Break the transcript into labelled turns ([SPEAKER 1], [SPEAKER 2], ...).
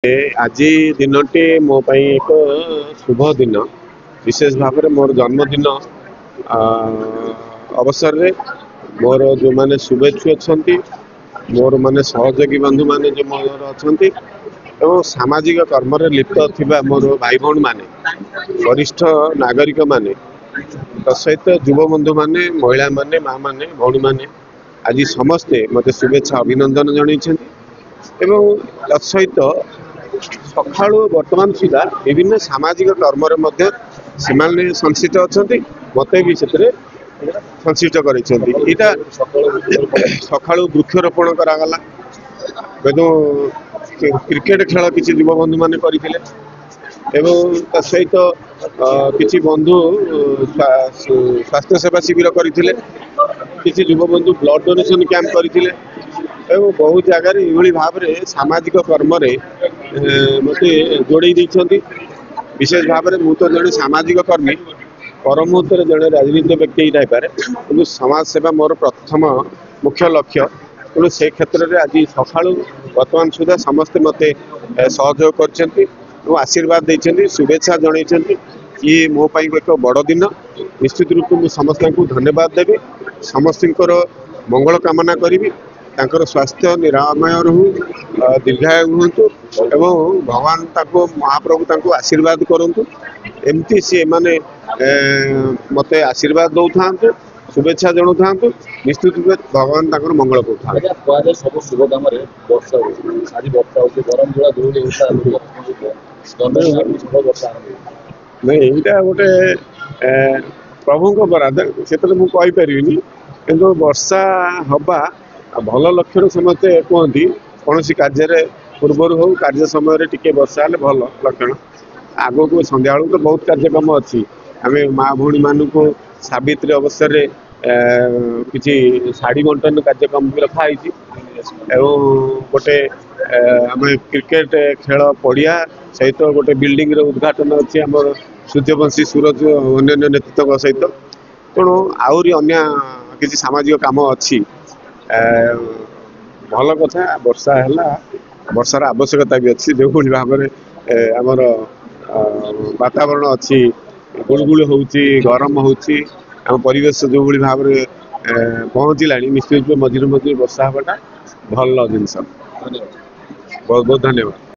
[SPEAKER 1] आज दिनटी मो एक शुभ दिन विशेष भाव में मोर जन्मदिन अवसर रे मोर जो माने शुभेच्छु अच्छा मोर माने सहयोगी बंधु माने जो मोर अच्छा सामाजिक कर्म लिप्त थिबा मोर भाई भौणी माने वरिष्ठ नागरिक माने सहित युव बंधु माने महिला माने माँ माने भौणी माने आज समस्ते मते शुभेच्छा अभिनंदन जन तत्सहित सका बर्तमान सुधा विभिन्न सामाजिक कर्म संश्लिष्ट अच्छा मत भी से संश्लिष्ट कर सका वृक्षरोपण करागला क्रिकेट खेल किसी युव बंधु मान करते सहित किसी बंधु स्वास्थ्य सेवा शिविर करते किसी युव बंधु ब्लड डोनेशन कैंप करते बहुत जगार ये भाव में सामाजिक कर्म मत जोड़े विशेष भाव में मुझे जड़े सामाजिक कर्मी पर मुहूर्त जड़े राजनीतिक व्यक्ति ही थाईपे कि समाज सेवा मोर प्रथम मुख्य लक्ष्य तेणु से क्षेत्र में आज सका बर्तमान सुधा समस्ते मत सहयोग कर आशीर्वाद देते शुभेच्छा जन ये मोपाई एक बड़ दिन निश्चित रूप में समस्त को धन्यवाद देवी समस्त मंगल कामना करी तांकर स्वास्थ्य निरामय रहू दीर्घायु हूँ भगवान महाप्रभु तांको आशीर्वाद करंतु एमती सी माने मत आशीर्वाद दौ था शुभेच्छा जनाऊ था निश्चित रूप भगवान तांकर मंगल कर
[SPEAKER 2] सब शुभ कम
[SPEAKER 1] नहीं यहाँ गोटे प्रभु बराद से मुझे कि वर्षा हवा भल लक्षण समस्ते कहती कौन सी कार्य पूर्वर हो कार्य समय टिके वर्षा हेल्ले भल लक्षण आग को संध्या तो बहुत कार्यक्रम अच्छी आम माँ भौणी मान को सावित्री अवसर किसी शाढ़ी बंटन कार्यक्रम भी रखाई गोटे आम क्रिकेट खेल पड़िया सहित गोटे बिल्डिंग उद्घाटन अच्छी आम सूर्यवंशी सूरज अन्य नेतृत्व सहित तेणु आहरी अन्य किसी सामाजिक काम अच्छी भल कथा वर्षा है वर्षार आवश्यकता भी अच्छी जो भाव में आमर वातावरण अच्छी गुड़गुड़ हो गरम होम परिवेश जो भाव में पहुँचला निश्चित रूप मझे मझे वर्षा हवाटा भल जिनस बहुत बहुत धन्यवाद।